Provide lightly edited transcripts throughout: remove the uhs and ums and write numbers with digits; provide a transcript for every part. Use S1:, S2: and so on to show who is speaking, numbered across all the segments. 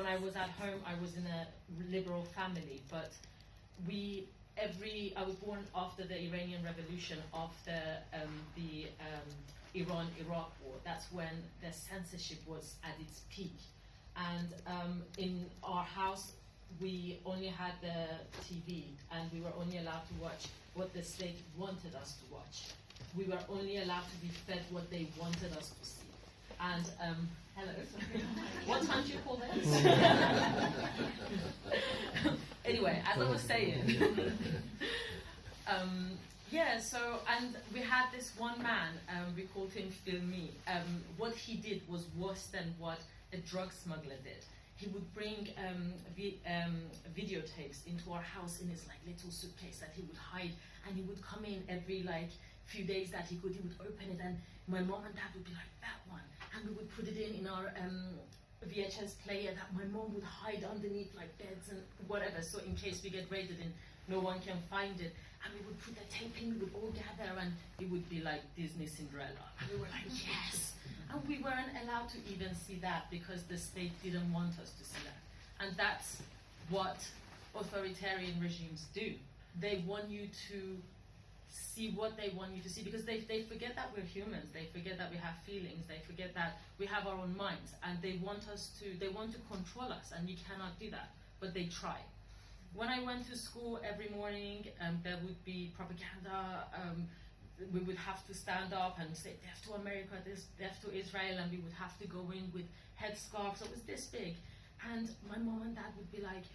S1: when I was at home, I was in a liberal family, but I was born after the Iranian Revolution, after the Iran-Iraq war. That's when the censorship was at its peak. And in our house, we only had the TV, and we were only allowed to watch what the state wanted us to watch. We were only allowed to be fed what they wanted us to see. And, hello. What time do you call this? Anyway, as I was saying, and we had this one man, we called him Filmi. What he did was worse than what a drug smuggler did. He would bring videotapes into our house in his little suitcase that he would hide, and he would come in every few days that he would open it, and my mom and dad would be like, that one, and we would put it in our VHS player that my mom would hide underneath beds and whatever, so in case we get raided and no one can find it. And we would put the tape in, we would all gather, and it would be like Disney Cinderella. And we were like, yes! And we weren't allowed to even see that because the state didn't want us to see that. And that's what authoritarian regimes do. They want you to see what they want you to see, because they forget that we're humans, they forget that we have feelings, they forget that we have our own minds, and they want to control us, and you cannot do that, but they try. When I went to school every morning, there would be propaganda. We would have to stand up and say death to America, death to Israel, and we would have to go in with headscarves. So it was this big. And my mom and dad would be like,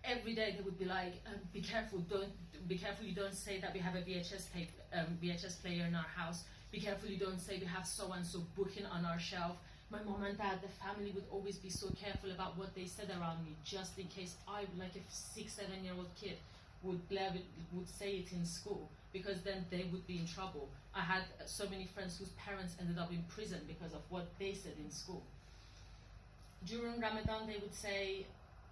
S1: every day they would be like, be careful, you don't say that we have a VHS player in our house. Be careful, you don't say we have so-and-so booking on our shelf. My mom and dad, the family would always be so careful about what they said around me, just in case I, like a 6-7-year-old kid, would say it in school, because then they would be in trouble. I had so many friends whose parents ended up in prison because of what they said in school. During Ramadan, they would say,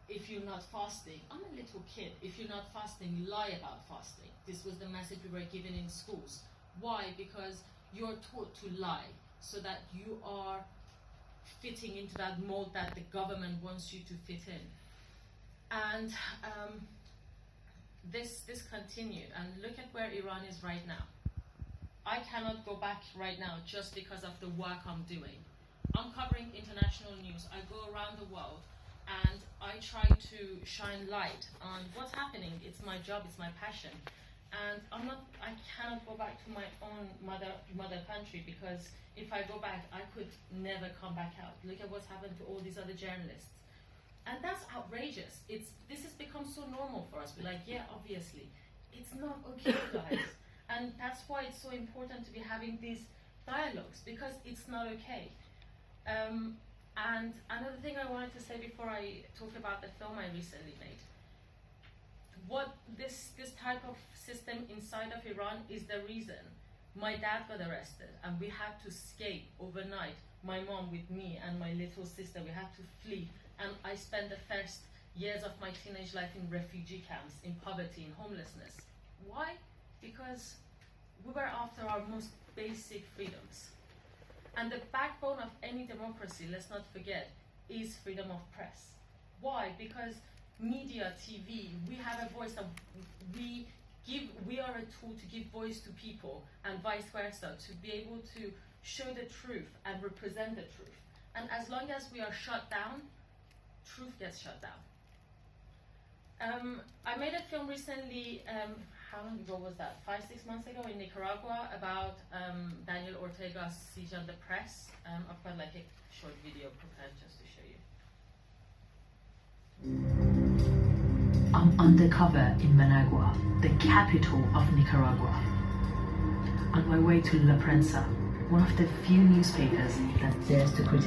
S1: if you're not fasting, I'm a little kid, if you're not fasting, lie about fasting. This was the message we were given in schools. Why? Because you're taught to lie, so that you are fitting into that mold that the government wants you to fit in. And this continued, and look at where Iran is right now. I cannot go back right now just because of the work I'm doing. I'm covering international news. I go around the world and I try to shine light on what's happening. It's my job, it's my passion. And I cannot go back to my own mother country, because if I go back, I could never come back out. Look at what's happened to all these other journalists. And that's outrageous. This has become so normal for us. We're like, yeah, obviously. It's not okay, guys. And that's why it's so important to be having these dialogues, because it's not okay. And another thing I wanted to say before I talk about the film I recently made. What this type of system inside of Iran is the reason my dad got arrested, and we had to escape overnight. My mom with me and my little sister, we had to flee. And I spent the first years of my teenage life in refugee camps, in poverty, in homelessness. Why? Because we were after our most basic freedoms. And the backbone of any democracy, let's not forget, is freedom of press. Why? Because media, TV, we have a voice, and we are a tool to give voice to people, and vice versa, to be able to show the truth and represent the truth. And as long as we are shut down, truth gets shut down. I made a film recently, how long ago was that? 5-6 months ago in Nicaragua, about Daniel Ortega's siege on the press. I've got a short video prepared just to show you.
S2: I'm undercover in Managua, the capital of Nicaragua. On my way to La Prensa, one of the few newspapers that dares to criticize